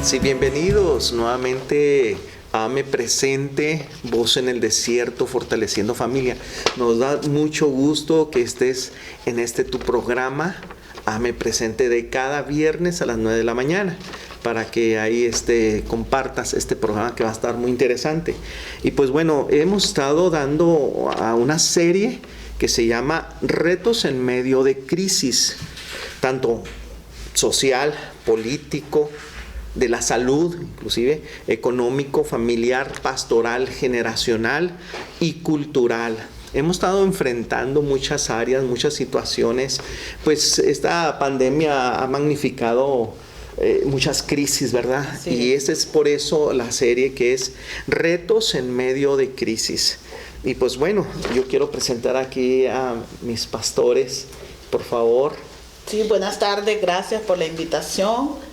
Sí, bienvenidos nuevamente a AME Presente, Voz en el Desierto, Fortaleciendo Familia. Nos da mucho gusto que estés en tu programa, AME Presente, de cada viernes a las 9 de la mañana, para que ahí compartas este programa que va a estar muy interesante. Y pues bueno, hemos estado dando a una serie que se llama Retos en medio de crisis, tanto social, político, de la salud, inclusive económico, familiar, pastoral, generacional y cultural. Hemos estado enfrentando muchas áreas, muchas situaciones, pues esta pandemia ha magnificado muchas crisis, ¿verdad? Sí. Y esa es por eso la serie que es Retos en medio de crisis. Y pues bueno, yo quiero presentar aquí a mis pastores, por favor. Sí, buenas tardes, gracias por la invitación.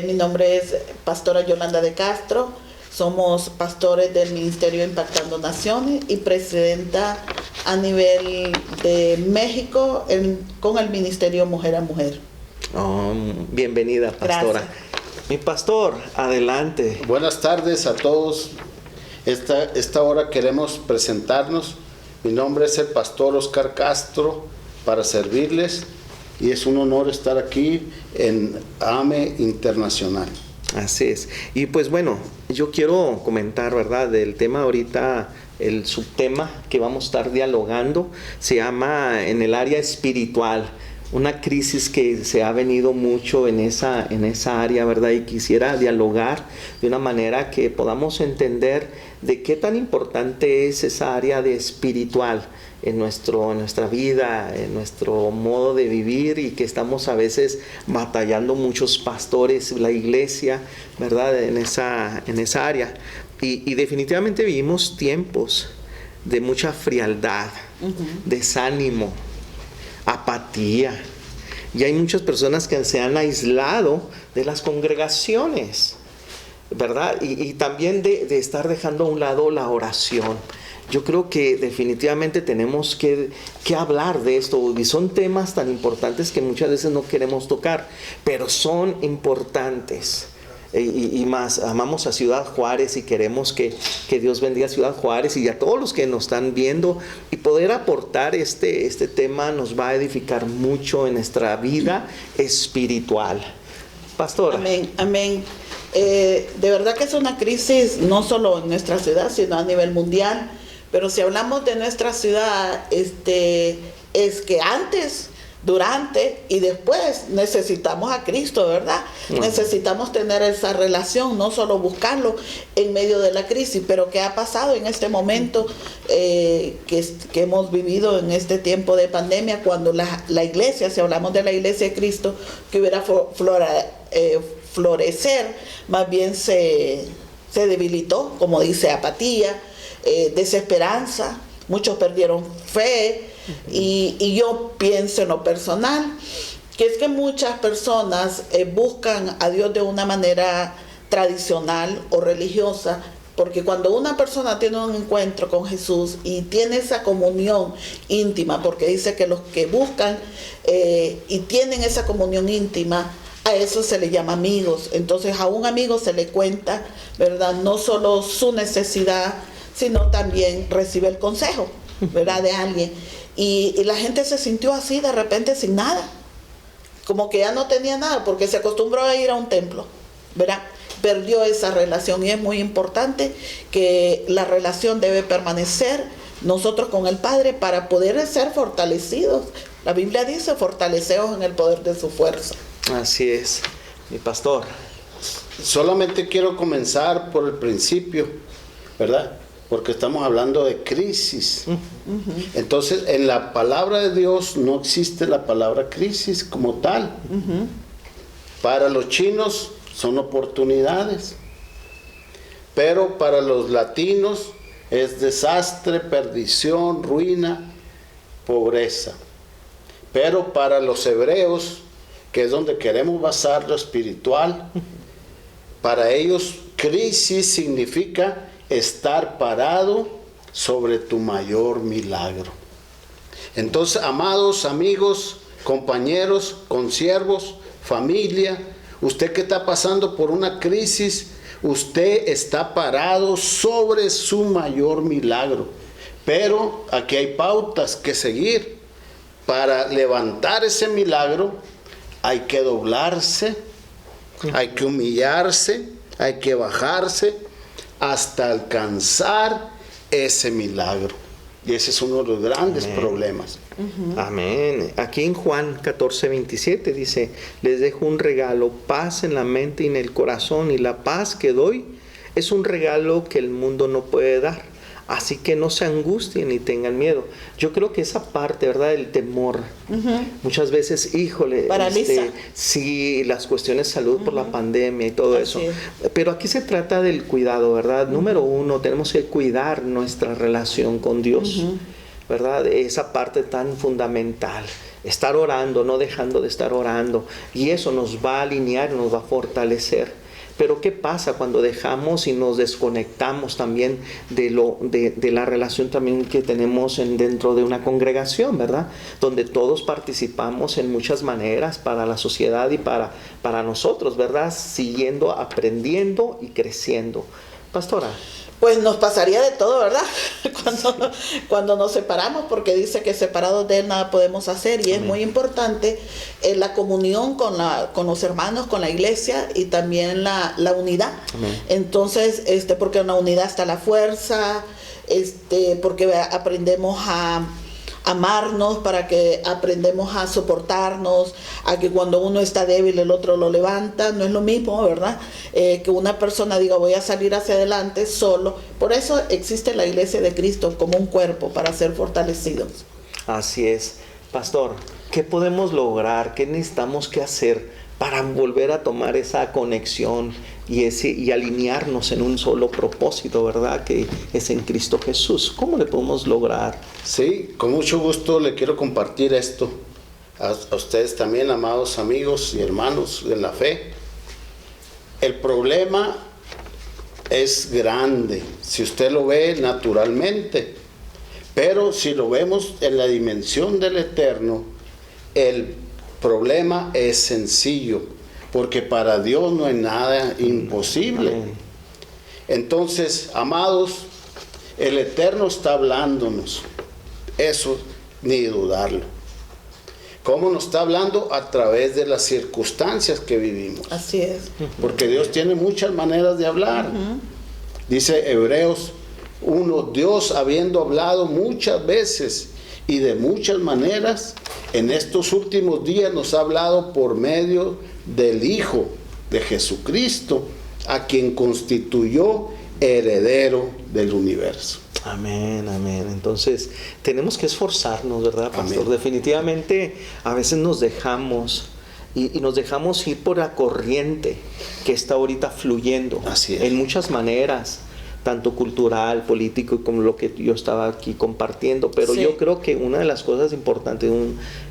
Mi nombre es Pastora Yolanda de Castro, somos pastores del Ministerio Impactando Naciones y presidenta a nivel de México con el Ministerio Mujer a Mujer. Oh, bienvenida, pastora. Gracias. Mi pastor, adelante. Buenas tardes a todos. Esta hora queremos presentarnos. Mi nombre es el pastor Oscar Castro para servirles. Y es un honor estar aquí en AME Internacional. Así es. Y pues bueno, yo quiero comentar, ¿verdad? Del tema ahorita, el subtema que vamos a estar dialogando se llama en el área espiritual. Una crisis que se ha venido mucho en esa área, ¿verdad? Y quisiera dialogar de una manera que podamos entender de qué tan importante es esa área de espiritual en nuestra vida, en nuestro modo de vivir, y que estamos a veces batallando muchos pastores, la iglesia, ¿verdad? En esa área. Y definitivamente vivimos tiempos de mucha frialdad, desánimo, apatía. Y hay muchas personas que se han aislado de las congregaciones, ¿verdad? Y también de estar dejando a un lado la oración. Yo creo que definitivamente tenemos que hablar de esto, y son temas tan importantes que muchas veces no queremos tocar, pero son importantes. Y más, amamos a Ciudad Juárez y queremos que Dios bendiga a Ciudad Juárez y a todos los que nos están viendo, y poder aportar este tema nos va a edificar mucho en nuestra vida espiritual. Pastora. Amén, amén. De verdad que es una crisis no solo en nuestra ciudad, sino a nivel mundial. Pero si hablamos de nuestra ciudad, es que antes, durante y después necesitamos a Cristo, ¿verdad? Necesitamos tener esa relación, no solo buscarlo en medio de la crisis. Pero ¿qué ha pasado en este momento que hemos vivido en este tiempo de pandemia? Cuando la iglesia, si hablamos de la iglesia de Cristo, que hubiera florecer, más bien se debilitó, como dice, apatía, desesperanza, muchos perdieron fe. Y yo pienso en lo personal, que es que muchas personas buscan a Dios de una manera tradicional o religiosa, porque cuando una persona tiene un encuentro con Jesús y tiene esa comunión íntima, porque dice que los que buscan y tienen esa comunión íntima, a eso se le llama amigos. Entonces a un amigo se le cuenta, ¿verdad? No solo su necesidad, sino también recibe el consejo, ¿verdad? De alguien. Y la gente se sintió así de repente sin nada, como que ya no tenía nada, porque se acostumbró a ir a un templo, ¿verdad? Perdió esa relación, y es muy importante que la relación debe permanecer nosotros con el Padre para poder ser fortalecidos. La Biblia dice: fortaleceos en el poder de su fuerza. Así es, mi pastor. Solamente quiero comenzar por el principio, ¿verdad? Porque estamos hablando de crisis. Entonces, en la palabra de Dios no existe la palabra crisis como tal. Para los chinos son oportunidades. Pero para los latinos es desastre, perdición, ruina, pobreza. Pero para los hebreos, que es donde queremos basar lo espiritual, para ellos crisis significa estar parado sobre tu mayor milagro. Entonces, amados amigos, compañeros, consiervos, familia, usted que está pasando por una crisis, usted está parado sobre su mayor milagro. Pero aquí hay pautas que seguir. Para levantar ese milagro hay que doblarse, hay que humillarse, hay que bajarse hasta alcanzar ese milagro. Y ese es uno de los grandes problemas. Amén. Aquí en Juan 14:27 dice, les dejo un regalo, paz en la mente y en el corazón, y la paz que doy es un regalo que el mundo no puede dar. Así que no se angustien ni tengan miedo. Yo creo que esa parte, ¿verdad? El temor. Muchas veces, híjole, paraliza. Sí, las cuestiones de salud por la pandemia y todo eso. Es. Pero aquí se trata del cuidado, ¿verdad? Número uno, tenemos que cuidar nuestra relación con Dios, ¿verdad? Esa parte tan fundamental. Estar orando, no dejando de estar orando. Y eso nos va a alinear, nos va a fortalecer. Pero ¿qué pasa cuando dejamos y nos desconectamos también de la relación también que tenemos dentro de una congregación, ¿verdad? Donde todos participamos en muchas maneras para la sociedad y para nosotros, ¿verdad? Siguiendo, aprendiendo y creciendo. Pastora. Pues nos pasaría de todo, ¿verdad? Cuando nos separamos, porque dice que separados de Él nada podemos hacer, y es muy importante la comunión con los hermanos, con la iglesia, y también la unidad. Amén. Entonces, porque en la unidad está la fuerza, porque aprendemos a amarnos, para que aprendemos a soportarnos, a que cuando uno está débil el otro lo levanta. No es lo mismo, ¿verdad? Que una persona diga voy a salir hacia adelante solo. Por eso existe la iglesia de Cristo como un cuerpo para ser fortalecidos. Así es. Pastor, ¿qué podemos lograr? ¿Qué necesitamos que hacer para volver a tomar esa conexión y alinearnos en un solo propósito, ¿verdad? Que es en Cristo Jesús. ¿Cómo le podemos lograr? Sí, con mucho gusto le quiero compartir esto a ustedes también, amados amigos y hermanos en la fe. El problema es grande, si usted lo ve naturalmente, pero si lo vemos en la dimensión del eterno, el problema es sencillo, porque para Dios no hay nada imposible. Entonces, amados, el Eterno está hablándonos, eso ni dudarlo. ¿Cómo nos está hablando? A través de las circunstancias que vivimos. Así es. Porque Dios tiene muchas maneras de hablar. Dice Hebreos 1, Dios habiendo hablado muchas veces y de muchas maneras, en estos últimos días nos ha hablado por medio del Hijo de Jesucristo, a quien constituyó heredero del universo. Amén, amén. Entonces, tenemos que esforzarnos, ¿verdad, pastor? Amén. Definitivamente, a veces nos dejamos y nos dejamos ir por la corriente que está ahorita fluyendo. Así es. En muchas maneras, tanto cultural, político, como lo que yo estaba aquí compartiendo. Pero sí, yo creo que una de las cosas importantes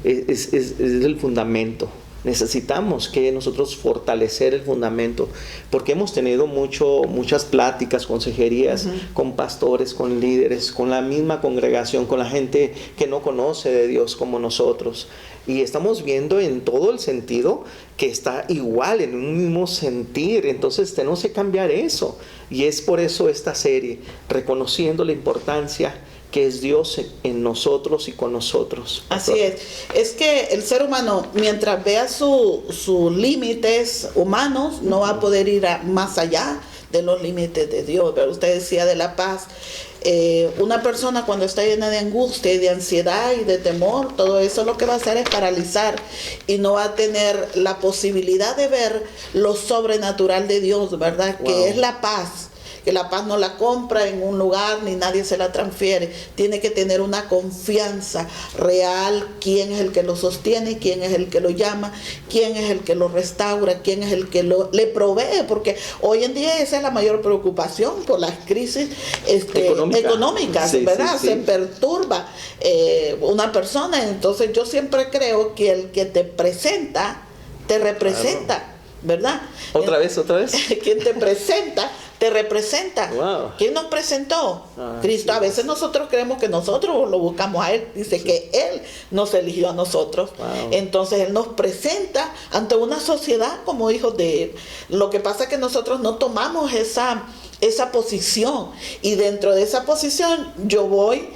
es el fundamento. Necesitamos que nosotros fortalecer el fundamento, porque hemos tenido muchas pláticas, consejerías con pastores, con líderes, con la misma congregación, con la gente que no conoce de Dios como nosotros, y estamos viendo en todo el sentido que está igual, en un mismo sentir. Entonces tenemos que cambiar eso, y es por eso esta serie, reconociendo la importancia que es Dios en nosotros y con nosotros. Así es que el ser humano, mientras vea sus límites humanos, no va a poder ir más allá de los límites de Dios. Pero usted decía de la paz. Una persona cuando está llena de angustia y de ansiedad y de temor, todo eso lo que va a hacer es paralizar, y no va a tener la posibilidad de ver lo sobrenatural de Dios, ¿verdad? Wow. Que es la paz, que la paz no la compra en un lugar ni nadie se la transfiere. Tiene que tener una confianza real, quién es el que lo sostiene, quién es el que lo llama, quién es el que lo restaura, quién es el que le provee, porque hoy en día esa es la mayor preocupación por las crisis económicas, sí, ¿verdad? Sí, sí. Se perturba una persona. Entonces yo siempre creo que el que te presenta te representa, claro, ¿verdad? ¿Otra vez? Quien te presenta te representa. Wow. ¿Quién nos presentó? Cristo. Sí. A veces nosotros creemos que nosotros lo buscamos a Él. Dice que Él nos eligió a nosotros. Wow. Entonces Él nos presenta ante una sociedad como hijos de Él. Lo que pasa es que nosotros no tomamos esa posición. Y dentro de esa posición yo voy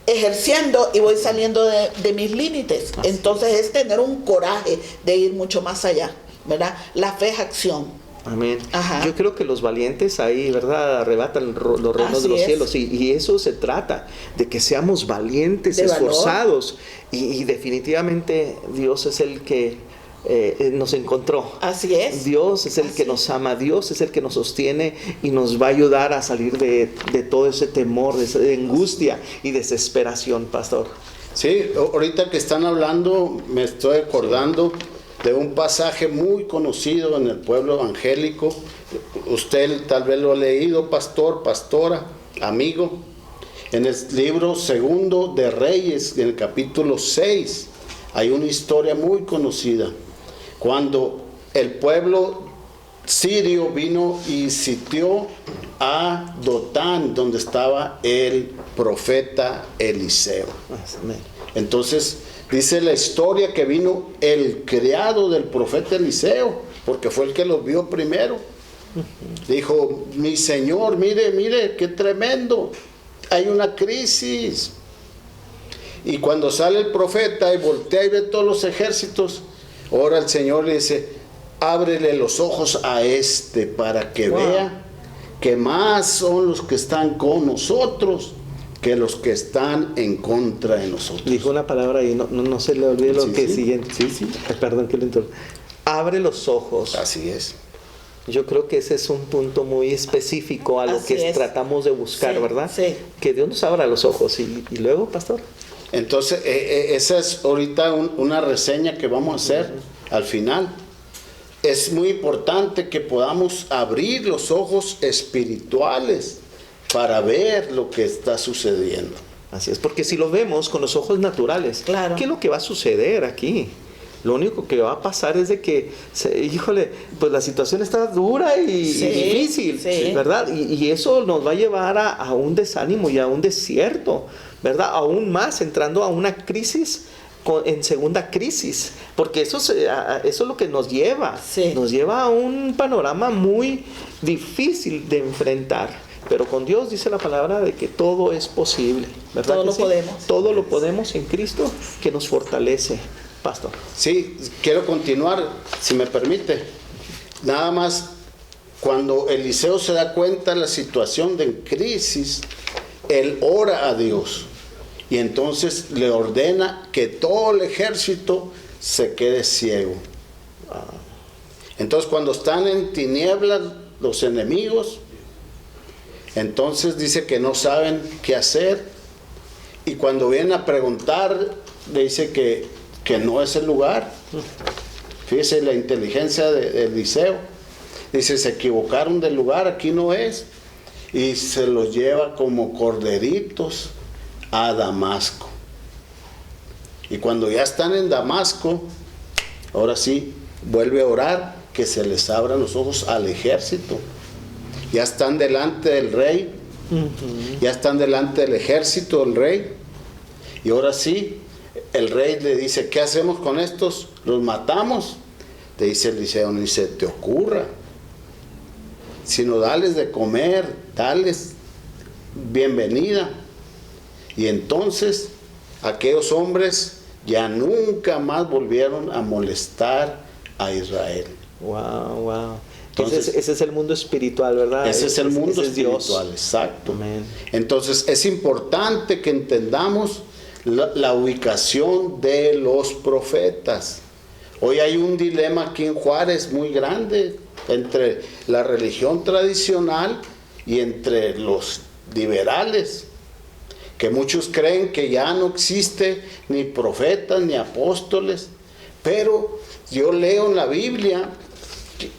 ejerciendo y voy saliendo de mis límites. Así entonces es tener un coraje de ir mucho más allá, ¿verdad? La fe es acción. Amén. Ajá. Yo creo que los valientes ahí, ¿verdad? Arrebatan los reinos de los cielos. Y eso se trata, de que seamos valientes, esforzados. Y definitivamente Dios es el que nos encontró. Así es. Dios es el que nos ama, Dios es el que nos sostiene y nos va a ayudar a salir de todo ese temor, de esa angustia y desesperación, pastor. Sí, ahorita que están hablando, me estoy acordando de un pasaje muy conocido en el pueblo evangélico. Usted tal vez lo ha leído, pastor, pastora, amigo. En el libro segundo de Reyes, en el capítulo 6, hay una historia muy conocida. Cuando el pueblo sirio vino y sitió a Dotán, donde estaba el profeta Eliseo. Amén. Entonces, dice la historia que vino el criado del profeta Eliseo, porque fue el que los vio primero. Dijo, mi señor, mire, qué tremendo, hay una crisis. Y cuando sale el profeta y voltea y ve todos los ejércitos, ahora el Señor le dice, ábrele los ojos a este para que vea que más son los que están con nosotros que los que están en contra de nosotros. Dijo una palabra y no se le olvide lo que siguiente. Sí. Perdón que le interrumpa. Abre los ojos. Así es. Yo creo que ese es un punto muy específico a lo Así que es. tratamos de buscar, Sí, ¿verdad? sí. Que Dios nos abra los ojos. Y luego, pastor. Entonces, esa es ahorita una reseña que vamos a hacer al final. Es muy importante que podamos abrir los ojos espirituales para ver lo que está sucediendo. Así es, porque si lo vemos con los ojos naturales, claro, ¿qué es lo que va a suceder aquí? Lo único que va a pasar es de que, híjole, pues la situación está dura y difícil, ¿verdad? Y eso nos va a llevar a un desánimo y a un desierto, ¿verdad? Aún más entrando a una crisis, en segunda crisis, porque eso es lo que nos lleva, nos lleva a un panorama muy difícil de enfrentar. Pero con Dios dice la palabra de que todo es posible, ¿verdad? Todo lo podemos. Todo lo podemos en Cristo que nos fortalece, pastor. Sí, quiero continuar, si me permite. Nada más, cuando Eliseo se da cuenta de la situación de crisis, él ora a Dios. Y entonces le ordena que todo el ejército se quede ciego. Entonces cuando están en tinieblas los enemigos, entonces dice que no saben qué hacer. Y cuando vienen a preguntar, le dice que no es el lugar. Fíjese la inteligencia de Eliseo. Dice, se equivocaron del lugar, aquí no es. Y se los lleva como corderitos a Damasco. Y cuando ya están en Damasco, ahora sí, vuelve a orar que se les abran los ojos al ejército. Ya están delante del rey, ya están delante del ejército del rey. Y ahora sí, el rey le dice, ¿qué hacemos con estos? ¿Los matamos? Le dice Eliseo, ni se te ocurra, sino dales de comer, dales bienvenida. Y entonces aquellos hombres ya nunca más volvieron a molestar a Israel. Wow. Entonces, ese es el mundo espiritual, ¿verdad? Ese es el mundo ese es Dios. espiritual, exacto. Amén. Entonces es importante que entendamos la ubicación de los profetas. Hoy hay un dilema aquí en Juárez muy grande. entre la religión tradicional y entre los liberales, que muchos creen que ya no existe ni profetas ni apóstoles, pero yo leo en la Biblia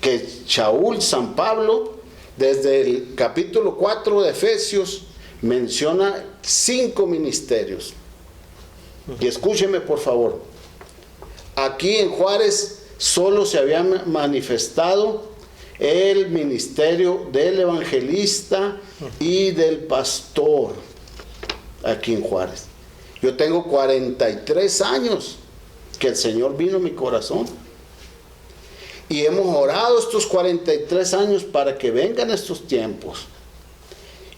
que Shaul, San Pablo, desde el capítulo 4 de Efesios, menciona 5 ministerios. Y escúcheme por favor, aquí en Juárez solo se había manifestado el ministerio del evangelista y del pastor aquí en Juárez. Yo tengo 43 años que el Señor vino a mi corazón y hemos orado estos 43 años para que vengan estos tiempos.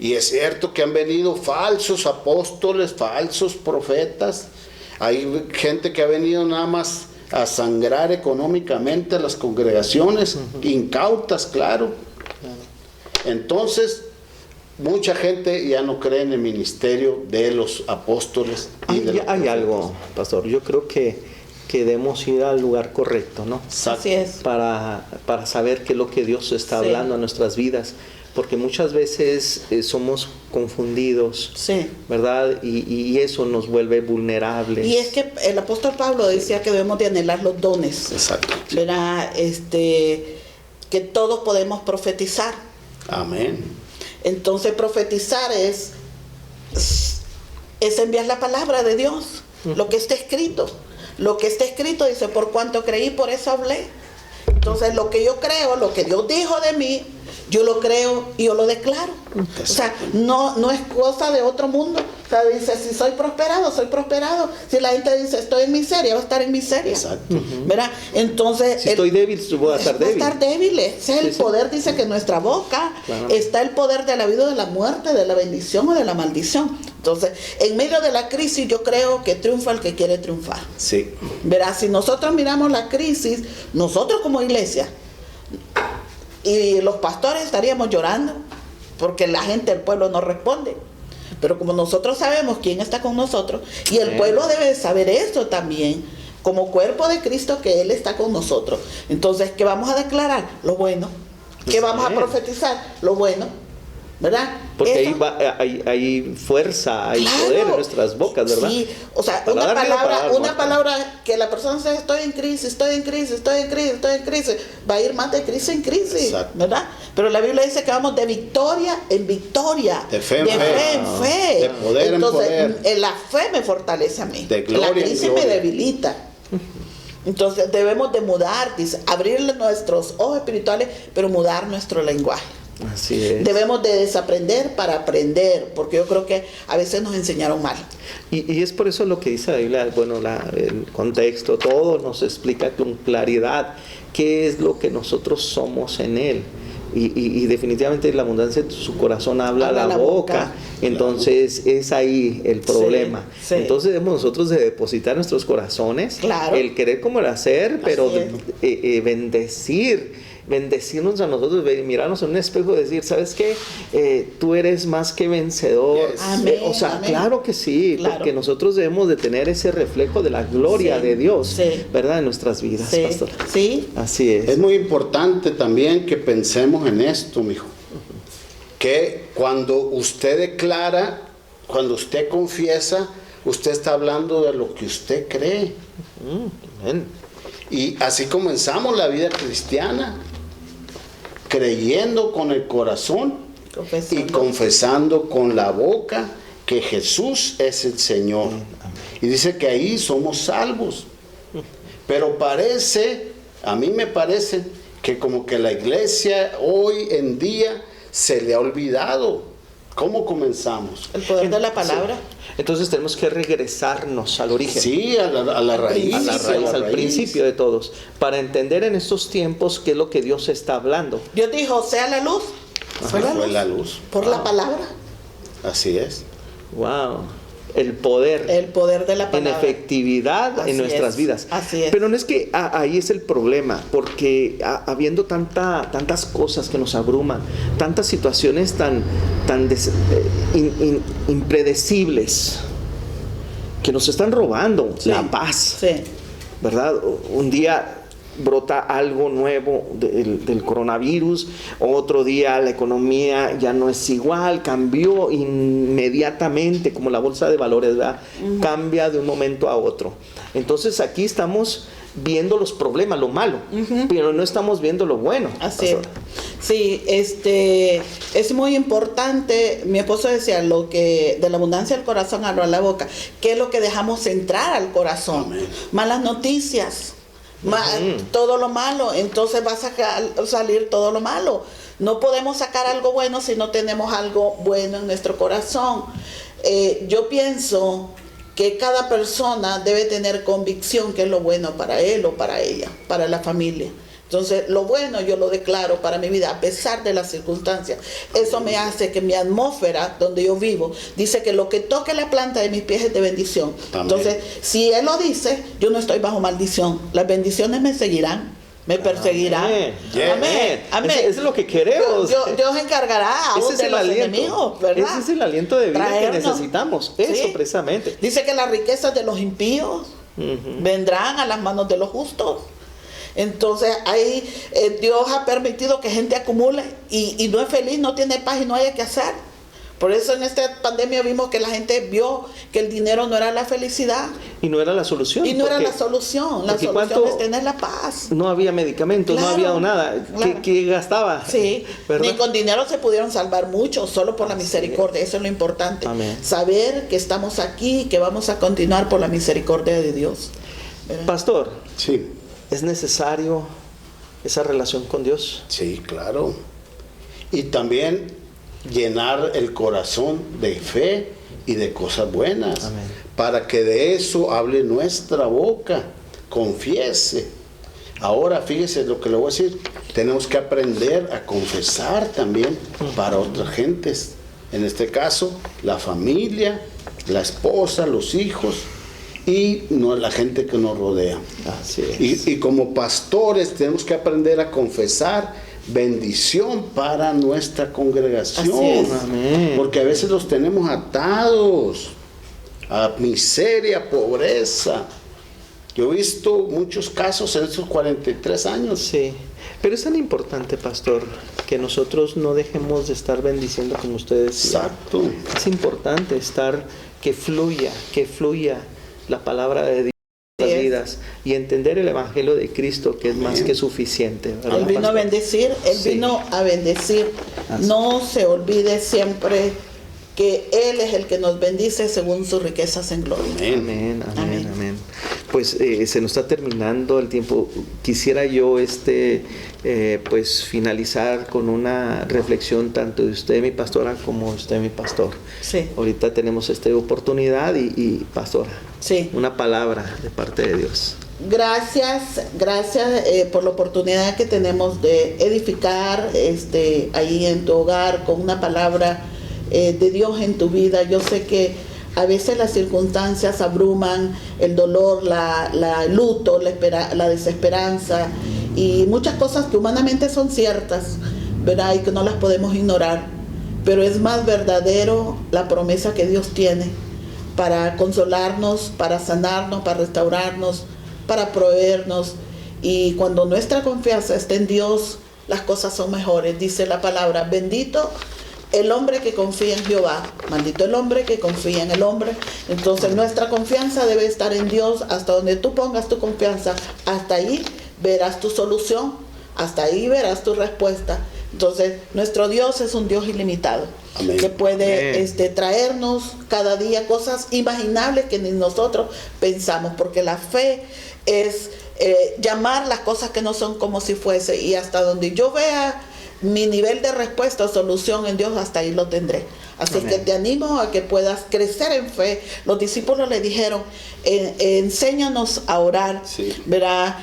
Y es cierto que han venido falsos apóstoles, falsos profetas. Hay gente que ha venido nada más a sangrar económicamente a las congregaciones, incautas, claro. Entonces, mucha gente ya no cree en el ministerio de los apóstoles. Hay algo, pastor, yo creo que debemos ir al lugar correcto, ¿no? Así es. Para saber qué es lo que Dios está hablando a nuestras vidas. Porque muchas veces somos confundidos, Sí. ¿verdad? Y eso nos vuelve vulnerables. Y es que el apóstol Pablo decía que debemos de anhelar los dones. Exacto. ¿Verdad? Que todos podemos profetizar. Amén. Entonces profetizar es enviar la palabra de Dios, lo que está escrito. Lo que está escrito dice, por cuanto creí, por eso hablé. Entonces lo que yo creo, lo que Dios dijo de mí, yo lo creo y yo lo declaro. O sea, no es cosa de otro mundo. O sea, dice, si soy prosperado, soy prosperado. Si la gente dice, estoy en miseria, va a estar en miseria. Exacto. ¿Verdad? Entonces, si estoy débil, voy a estar débil. Va a estar débil. Ese es el poder, dice que en nuestra boca está el poder de la vida o de la muerte, de la bendición o de la maldición. Entonces, en medio de la crisis, yo creo que triunfa el que quiere triunfar. Sí. Verá, si nosotros miramos la crisis, nosotros como iglesia y los pastores estaríamos llorando porque la gente, el pueblo no responde. Pero como nosotros sabemos quién está con nosotros, y el pueblo debe saber eso también, como cuerpo de Cristo, que Él está con nosotros. Entonces, ¿qué vamos a declarar? Lo bueno. ¿Qué vamos a profetizar? Lo bueno. ¿Verdad? Porque eso, hay fuerza, hay poder en nuestras bocas, ¿verdad? Sí, o sea, una palabra que la persona dice, estoy en crisis, va a ir más de crisis en crisis. Exacto. ¿Verdad? Pero la Biblia dice que vamos de victoria en victoria, de fe en fe, de poder entonces, en poder. La fe me fortalece a mí, de gloria la crisis en gloria. me debilita. Entonces debemos de mudar, dice, abrir nuestros ojos espirituales, pero mudar nuestro lenguaje. Así es. Debemos de desaprender para aprender, porque yo creo que a veces nos enseñaron mal. Y es por eso lo que dice la Biblia, bueno, el contexto, todo nos explica con claridad qué es lo que nosotros somos en Él. Y definitivamente la abundancia de su corazón habla la boca. Entonces es ahí el problema. Sí. Entonces debemos nosotros de depositar en nuestros corazones el querer como el hacer, pero bendecirnos a nosotros, mirarnos en un espejo y decir, ¿sabes qué? Tú eres más que vencedor. Yes. Amén, O sea, amén. claro que sí, Claro. porque nosotros debemos de tener ese reflejo de la gloria de Dios, ¿verdad? En nuestras vidas, Sí, pastor. sí. Así es. Es muy importante también que pensemos en esto, mijo. Que cuando usted declara, cuando usted confiesa, usted está hablando de lo que usted cree. Amén. Y así comenzamos la vida cristiana, creyendo con el corazón y confesando con la boca que Jesús es el Señor. Y dice que ahí somos salvos. Pero a mí me parece que como que la iglesia hoy en día se le ha olvidado cómo comenzamos. El poder de la palabra. Entonces tenemos que regresarnos al origen. Sí, a la raíz. A la raíz, al principio de todos, para entender en estos tiempos qué es lo que Dios está hablando. Dios dijo, sea la luz. Fue la luz. Por la palabra. Así es. Wow. El poder de la palabra. en efectividad Así en nuestras es, vidas. así es. Pero no es que ahí es el problema, porque habiendo tantas cosas que nos abruman, tantas situaciones tan impredecibles que nos están robando la paz, Sí. ¿verdad? Un día brota algo nuevo del coronavirus, otro día la economía ya no es igual, cambió inmediatamente, como la bolsa de valores, ¿verdad? Cambia de un momento a otro. Entonces aquí estamos viendo los problemas, lo malo, pero no estamos viendo lo bueno. Así es. Sí, es muy importante. Mi esposo decía, lo que de la abundancia del corazón habla la boca. ¿Qué es lo que dejamos entrar al corazón? Amén. Malas noticias, todo lo malo. Entonces va a salir todo lo malo. No podemos sacar algo bueno si no tenemos algo bueno en nuestro corazón. Yo pienso que cada persona debe tener convicción que es lo bueno para él o para ella, para la familia. Entonces, lo bueno yo lo declaro para mi vida, a pesar de las circunstancias. Eso me hace que mi atmósfera, donde yo vivo, dice que lo que toque la planta de mis pies es de bendición. Amén. Entonces, si Él lo dice, yo no estoy bajo maldición. Las bendiciones me seguirán, me perseguirán. Amén. Amén. Amén. Eso es lo que queremos. Dios encargará a Ese es de el los aliento. enemigos, ¿verdad? Ese es el aliento de vida Traernos. que necesitamos. Eso Sí. precisamente. Dice que las riquezas de los impíos vendrán a las manos de los justos. Entonces ahí Dios ha permitido que gente acumule y no es feliz, no tiene paz y no haya que hacer. Por eso en esta pandemia vimos que la gente vio que el dinero no era la felicidad Y no era la solución. y no era porque la solución. La porque solución ¿cuánto? es tener la paz. No había medicamentos, Claro, no había nada. claro. ¿Qué gastaba? Sí, ¿verdad? ni con dinero se pudieron salvar muchos, solo por la misericordia. Eso es lo importante. Amén. Saber que estamos aquí y que vamos a continuar por la misericordia de Dios. ¿Verdad? Pastor, Sí, ¿es necesario esa relación con Dios? sí, claro. Y también llenar el corazón de fe y de cosas buenas. Amén. Para que de eso hable nuestra boca, confiese. Ahora fíjese lo que le voy a decir. Tenemos que aprender a confesar también para otras gentes. En este caso, la familia, la esposa, los hijos y la gente que nos rodea. Así es. Y como pastores tenemos que aprender a confesar bendición para nuestra congregación. Así es. Amén. Porque a veces los tenemos atados a miseria, pobreza. Yo he visto muchos casos en estos 43 años. Sí, pero es tan importante, pastor, que nosotros no dejemos de estar bendiciendo como ustedes decía. Exacto. Es importante que fluya la palabra de Dios en Así las es. vidas y entender el evangelio de Cristo, que es más que suficiente, ¿verdad, Él vino a pastor? bendecir, Sí. vino a bendecir. Así. No se olvide siempre que Él es el que nos bendice según sus riquezas en gloria. Amén, amén, Amén. amén. Pues se nos está terminando el tiempo. Quisiera yo pues finalizar con una reflexión tanto de usted, mi pastora, como usted, mi pastor. Sí, Ahorita tenemos esta oportunidad y pastora, sí. una palabra de parte de Dios. Gracias por la oportunidad que tenemos de edificar ahí en tu hogar con una palabra de Dios en tu vida. Yo sé que a veces las circunstancias abruman, el dolor, el luto, la desesperanza y muchas cosas que humanamente son ciertas, ¿verdad? Y que no las podemos ignorar. Pero es más verdadero la promesa que Dios tiene para consolarnos, para sanarnos, para restaurarnos, para proveernos. Y cuando nuestra confianza está en Dios, las cosas son mejores. Dice la palabra, bendito el hombre que confía en Jehová, maldito el hombre que confía en el hombre. Entonces nuestra confianza debe estar en Dios. Hasta donde tú pongas tu confianza, hasta ahí verás tu solución, hasta ahí verás tu respuesta. Entonces nuestro Dios es un Dios ilimitado. Amén. Que puede Amén. traernos cada día cosas imaginables que ni nosotros pensamos, porque la fe es llamar las cosas que no son como si fuese, y hasta donde yo vea mi nivel de respuesta o solución en Dios, hasta ahí lo tendré. Así Amén. que te animo a que puedas crecer en fe. Los discípulos le dijeron, enséñanos a orar, Sí. ¿verdad?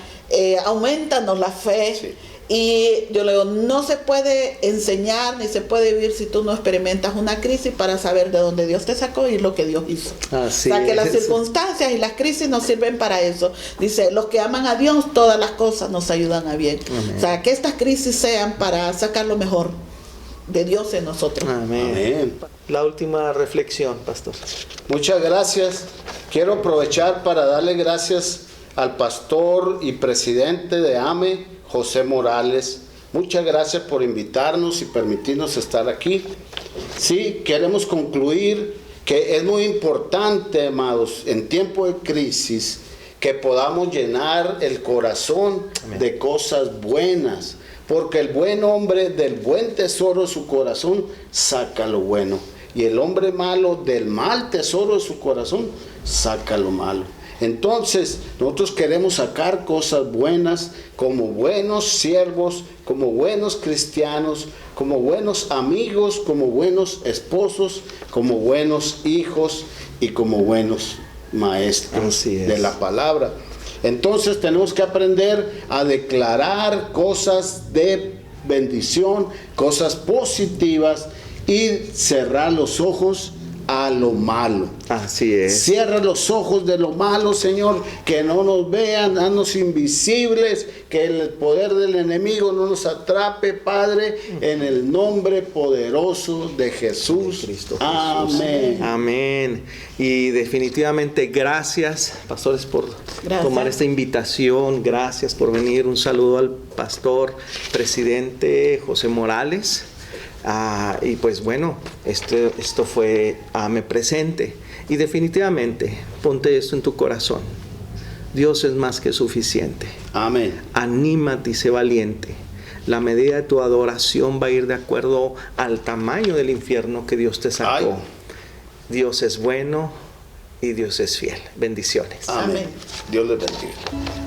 Aumentanos la fe. Sí. Y yo le digo, no se puede enseñar ni se puede vivir si tú no experimentas una crisis para saber de dónde Dios te sacó y lo que Dios hizo. Así o sea, que las es. circunstancias y las crisis nos sirven para eso. Dice, los que aman a Dios, todas las cosas nos ayudan a bien. Amén. O sea, que estas crisis sean para sacar lo mejor de Dios en nosotros. Amén. Amén. La última reflexión, pastor. Muchas gracias. Quiero aprovechar para darle gracias al pastor y presidente de AME, José Morales. Muchas gracias por invitarnos y permitirnos estar aquí. Sí, queremos concluir que es muy importante, amados, en tiempo de crisis, que podamos llenar el corazón de cosas buenas, porque el buen hombre del buen tesoro de su corazón saca lo bueno, y el hombre malo del mal tesoro de su corazón saca lo malo. Entonces, nosotros queremos sacar cosas buenas como buenos siervos, como buenos cristianos, como buenos amigos, como buenos esposos, como buenos hijos y como buenos maestros de la palabra. Entonces tenemos que aprender a declarar cosas de bendición, cosas positivas, y cerrar los ojos a lo malo. Así es. Cierra los ojos de lo malo, Señor, que no nos vean, haznos invisibles, que el poder del enemigo no nos atrape, Padre, en el nombre poderoso de Jesús. Cristo Jesús. Amén. Amén. Y definitivamente gracias, pastores, por tomar esta invitación. Gracias por venir. Un saludo al pastor presidente José Morales. Y pues bueno, esto fue AME Presente. Y definitivamente, ponte esto en tu corazón. Dios es más que suficiente. Amén. Anímate y sé valiente. La medida de tu adoración va a ir de acuerdo al tamaño del infierno que Dios te sacó. Ay. Dios es bueno y Dios es fiel. Bendiciones. Amén. Dios les bendiga.